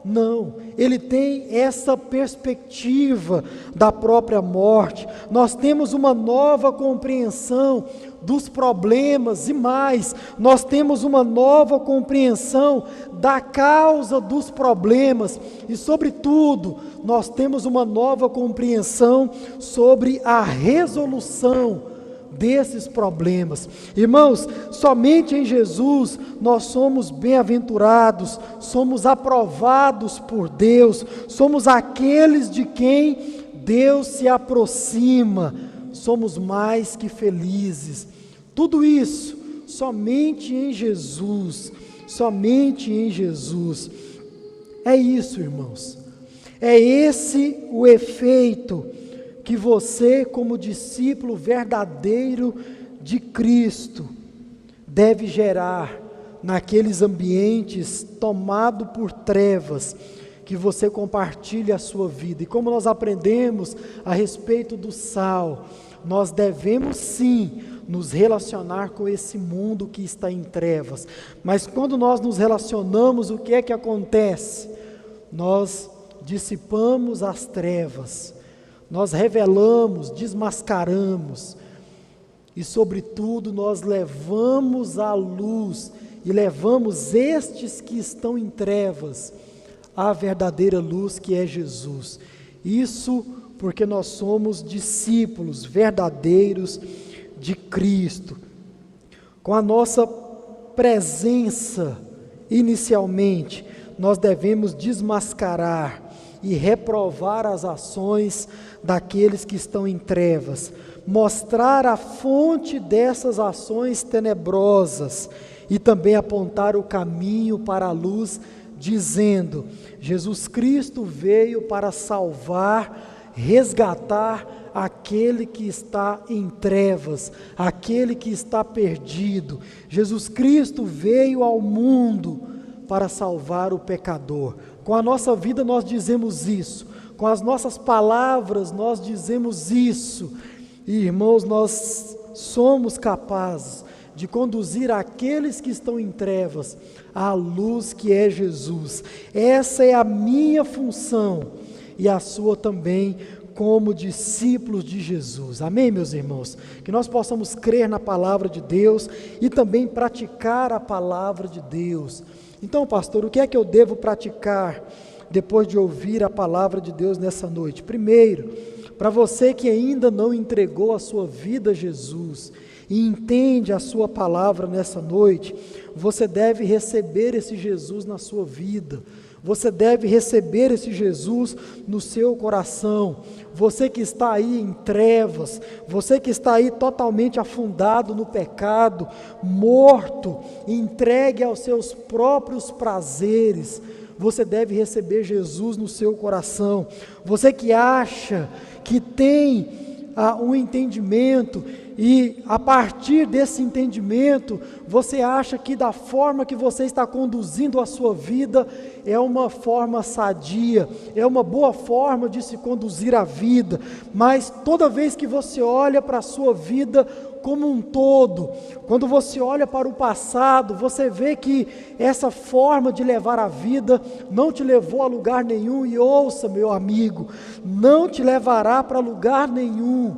S1: Não, ele tem essa perspectiva da própria morte. Nós temos uma nova compreensão dos problemas e mais, nós temos uma nova compreensão da causa dos problemas e, sobretudo, nós temos uma nova compreensão sobre a resolução desses problemas. Irmãos, somente em Jesus nós somos bem-aventurados, somos aprovados por Deus, somos aqueles de quem Deus se aproxima, somos mais que felizes. Tudo isso somente em Jesus, somente em Jesus. É isso, irmãos, é esse o efeito que você, como discípulo verdadeiro de Cristo, deve gerar naqueles ambientes tomados por trevas, que você compartilha a sua vida. E como nós aprendemos a respeito do sal, nós devemos sim nos relacionar com esse mundo que está em trevas. Mas quando nós nos relacionamos, o que é que acontece? Nós dissipamos as trevas, nós revelamos, desmascaramos e, sobretudo, nós levamos à luz e levamos estes que estão em trevas à verdadeira luz, que é Jesus. Isso porque nós somos discípulos verdadeiros de Cristo. Com a nossa presença, inicialmente, nós devemos desmascarar e reprovar as ações daqueles que estão em trevas, mostrar a fonte dessas ações tenebrosas e também apontar o caminho para a luz, dizendo: Jesus Cristo veio para salvar, resgatar aquele que está em trevas, aquele que está perdido. Jesus Cristo veio ao mundo para salvar o pecador. Com a nossa vida nós dizemos isso, com as nossas palavras nós dizemos isso, e, irmãos, nós somos capazes de conduzir aqueles que estão em trevas à luz que é Jesus. Essa é a minha função e a sua também, como discípulos de Jesus. Amém, meus irmãos? Que nós possamos crer na palavra de Deus e também praticar a palavra de Deus. Então, pastor, o que é que eu devo praticar depois de ouvir a palavra de Deus nessa noite? Primeiro, para você que ainda não entregou a sua vida a Jesus e entende a sua palavra nessa noite, você deve receber esse Jesus na sua vida. Você deve receber esse Jesus no seu coração. Você que está aí em trevas, você que está aí totalmente afundado no pecado, morto, entregue aos seus próprios prazeres, você deve receber Jesus no seu coração. Você que acha que tem um entendimento e a partir desse entendimento você acha que da forma que você está conduzindo a sua vida é uma forma sadia, é uma boa forma de se conduzir a vida, mas toda vez que você olha para a sua vida como um todo, quando você olha para o passado, você vê que essa forma de levar a vida não te levou a lugar nenhum. E ouça, meu amigo, não te levará para lugar nenhum.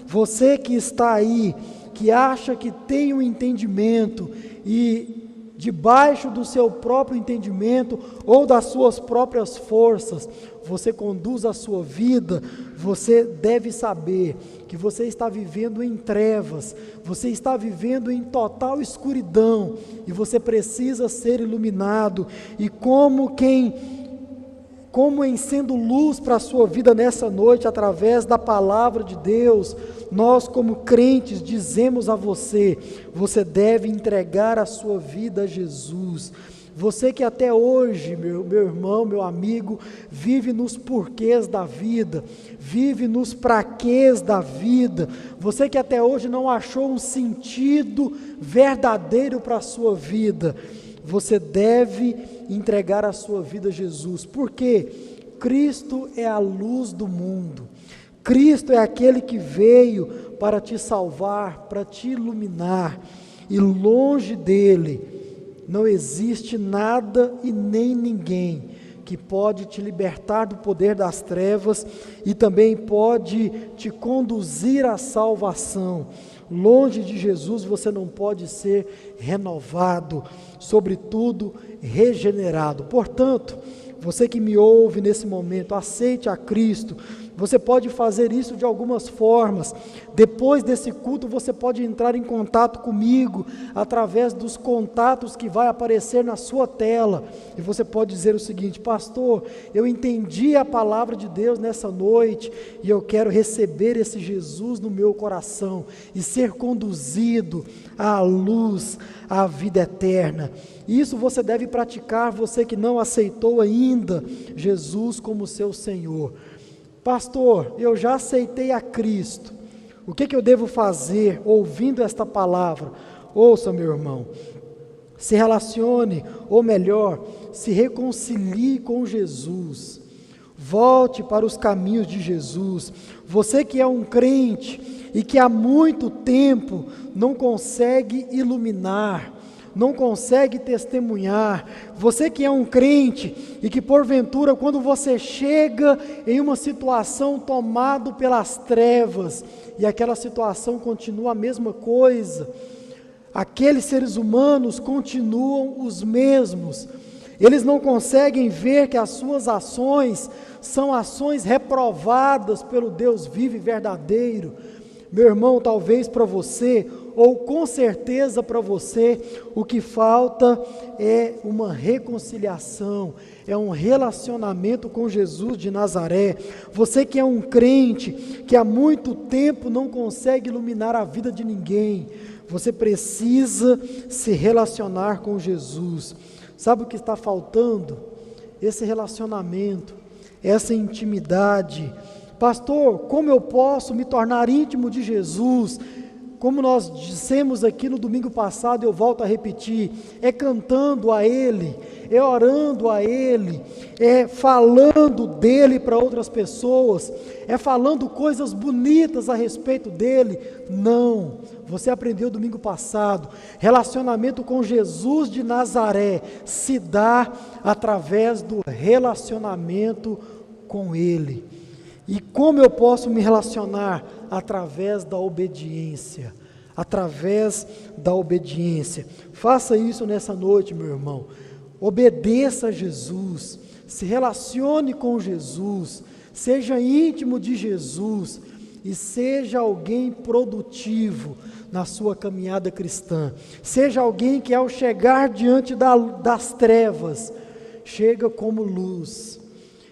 S1: Você que está aí, que acha que tem um entendimento e debaixo do seu próprio entendimento ou das suas próprias forças, você conduz a sua vida, você deve saber que você está vivendo em trevas, você está vivendo em total escuridão e você precisa ser iluminado. E como em sendo luz para a sua vida nessa noite, através da palavra de Deus, nós como crentes dizemos a você, você deve entregar a sua vida a Jesus, Você que até hoje, meu irmão, meu amigo, vive nos porquês da vida, vive nos praquês da vida. Você que até hoje não achou um sentido verdadeiro para a sua vida. Você deve entregar a sua vida a Jesus. Por quê? Cristo é a luz do mundo. Cristo é aquele que veio para te salvar, para te iluminar. E longe dele não existe nada e nem ninguém que pode te libertar do poder das trevas e também pode te conduzir à salvação. Longe de Jesus você não pode ser renovado, sobretudo regenerado. Portanto, você que me ouve nesse momento, aceite a Cristo. Você pode fazer isso de algumas formas. Depois desse culto, você pode entrar em contato comigo através dos contatos que vai aparecer na sua tela. E você pode dizer o seguinte: pastor, eu entendi a palavra de Deus nessa noite e eu quero receber esse Jesus no meu coração e ser conduzido à luz, à vida eterna. Isso você deve praticar, você que não aceitou ainda Jesus como seu Senhor. Pastor, eu já aceitei a Cristo, o que eu devo fazer ouvindo esta palavra? Ouça, meu irmão, se relacione, ou melhor, se reconcilie com Jesus, volte para os caminhos de Jesus. Você que é um crente e que há muito tempo não consegue iluminar, não consegue testemunhar, você que é um crente e que porventura quando você chega em uma situação tomado pelas trevas e aquela situação continua a mesma coisa, aqueles seres humanos continuam os mesmos, eles não conseguem ver que as suas ações são ações reprovadas pelo Deus vivo e verdadeiro. Meu irmão, talvez para você, ou com certeza para você, o que falta é uma reconciliação, é um relacionamento com Jesus de Nazaré. Você que é um crente, que há muito tempo não consegue iluminar a vida de ninguém, você precisa se relacionar com Jesus. Sabe o que está faltando? Esse relacionamento, essa intimidade. Pastor, como eu posso me tornar íntimo de Jesus? Como nós dissemos aqui no domingo passado, eu volto a repetir, é cantando a Ele, é orando a Ele, é falando dEle para outras pessoas, é falando coisas bonitas a respeito dEle. Não, você aprendeu domingo passado, relacionamento com Jesus de Nazaré se dá através do relacionamento com Ele. E como eu posso me relacionar? Através da obediência, através da obediência. Faça isso nessa noite, meu irmão. Obedeça a Jesus, se relacione com Jesus, seja íntimo de Jesus e seja alguém produtivo na sua caminhada cristã. Seja alguém que ao chegar diante das trevas, chega como luz.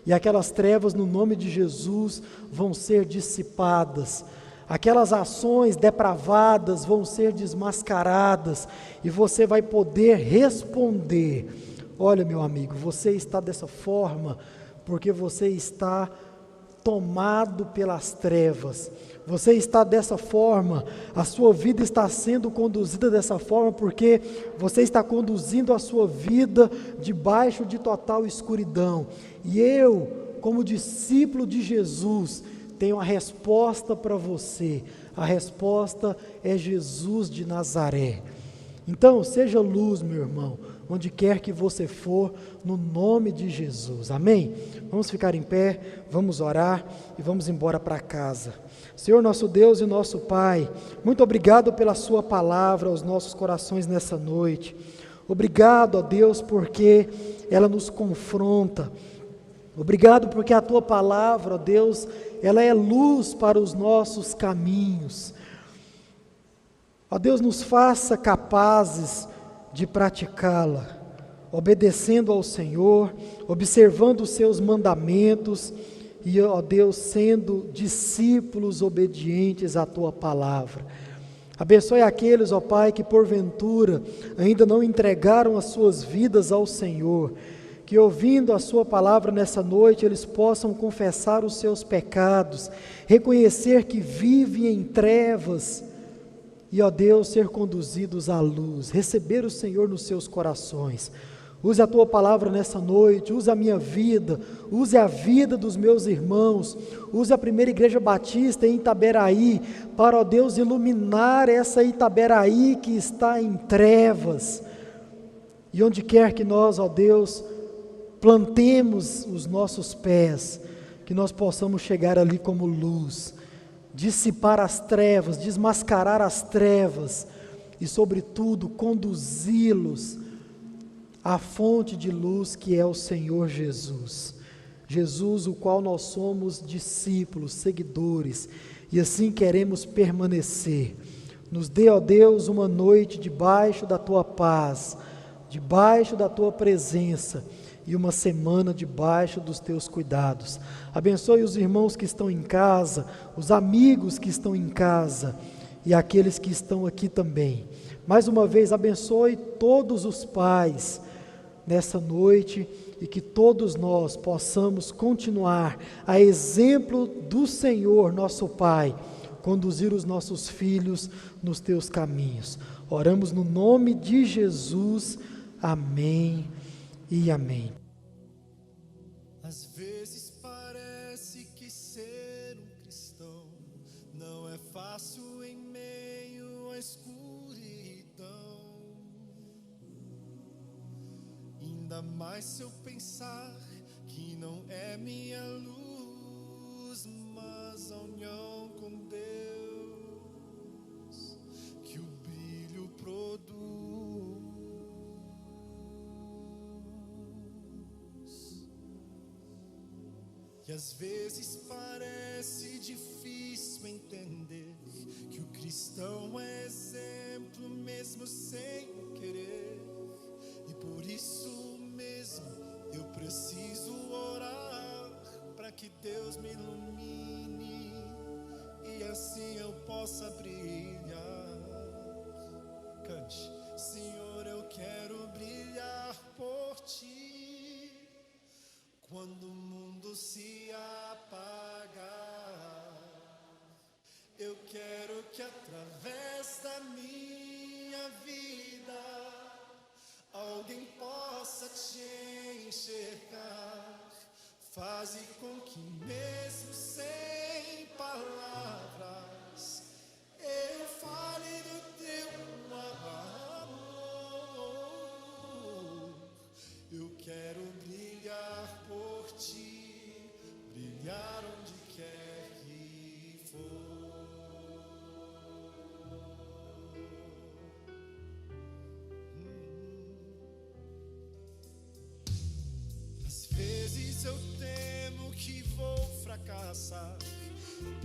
S1: E aquelas trevas, no nome de Jesus, vão ser dissipadas. Aquelas ações depravadas vão ser desmascaradas. E você vai poder responder. Olha, meu amigo, você está dessa forma porque você está tomado pelas trevas. Você está dessa forma, a sua vida está sendo conduzida dessa forma porque você está conduzindo a sua vida debaixo de total escuridão. E eu, como discípulo de Jesus, tenho a resposta para você. A resposta é Jesus de Nazaré. Então, seja luz, meu irmão, onde quer que você for, no nome de Jesus. Amém? Vamos ficar em pé, vamos orar e vamos embora para casa. Senhor nosso Deus e nosso Pai, muito obrigado pela sua palavra aos nossos corações nessa noite. Obrigado, ó Deus, porque ela nos confronta. Obrigado porque a tua palavra, ó Deus, ela é luz para os nossos caminhos. Ó Deus, nos faça capazes de praticá-la, obedecendo ao Senhor, observando os seus mandamentos e, ó Deus, sendo discípulos obedientes à tua palavra. Abençoe aqueles, ó Pai, que porventura ainda não entregaram as suas vidas ao Senhor, que ouvindo a sua palavra nessa noite, eles possam confessar os seus pecados, reconhecer que vivem em trevas e, ó Deus, ser conduzidos à luz, receber o Senhor nos seus corações. Use a tua palavra nessa noite, use a minha vida, use a vida dos meus irmãos, use a primeira igreja batista em Itaberaí, para, ó Deus, iluminar essa Itaberaí que está em trevas. E onde quer que nós, ó Deus, plantemos os nossos pés, que nós possamos chegar ali como luz, dissipar as trevas, desmascarar as trevas e, sobretudo, conduzi-los à fonte de luz que é o Senhor Jesus. Jesus, o qual nós somos discípulos, seguidores, e assim queremos permanecer. Nos dê, ó Deus, uma noite debaixo da Tua paz, debaixo da Tua presença, e uma semana debaixo dos Teus cuidados. Abençoe os irmãos que estão em casa, os amigos que estão em casa, e aqueles que estão aqui também. Mais uma vez, abençoe todos os pais nessa noite, e que todos nós possamos continuar, a exemplo do Senhor, nosso Pai, conduzir os nossos filhos nos teus caminhos. Oramos no nome de Jesus, amém e amém.
S2: Às vezes parece que ser um cristão não é fácil em meio à escuridão. Ainda mais se eu pensar que não é minha luz, mas a união com Deus que o brilho produz. E às vezes parece difícil entender que o cristão é exemplo mesmo sem querer. E por isso mesmo eu preciso orar para que Deus me ilumine e assim eu possa brilhar. Cante: Senhor, eu quero brilhar por Ti quando o mundo se apagar. Eu quero que através da minha vida alguém possa Te enxergar. Faze com que mesmo sem palavras eu fale do Teu amor. Eu quero brilhar por Ti, brilhar onde quer que for. Às vezes eu temo que vou fracassar,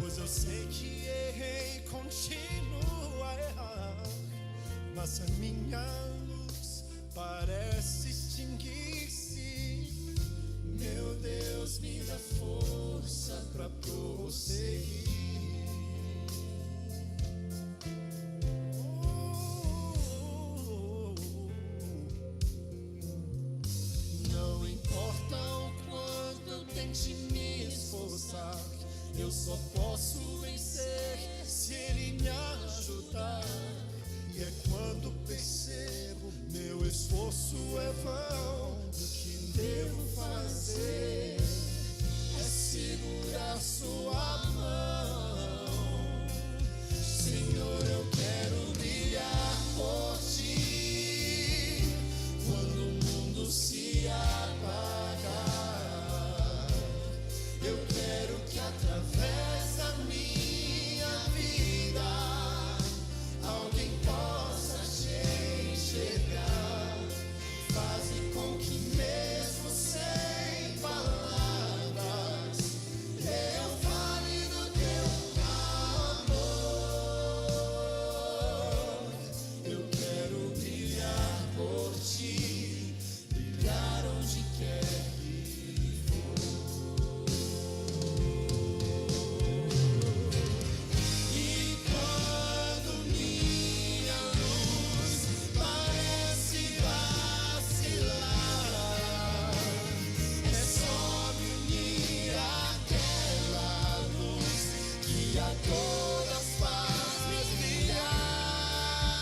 S2: pois eu sei que errei e continuo a errar. Mas se a minha luz parece extinguir-se, meu Deus, me dá força pra prosseguir. Não importa o quanto eu tente me esforçar, eu só posso vencer se Ele me ajudar. E é quando percebo meu esforço é vão, o que devo fazer é segurar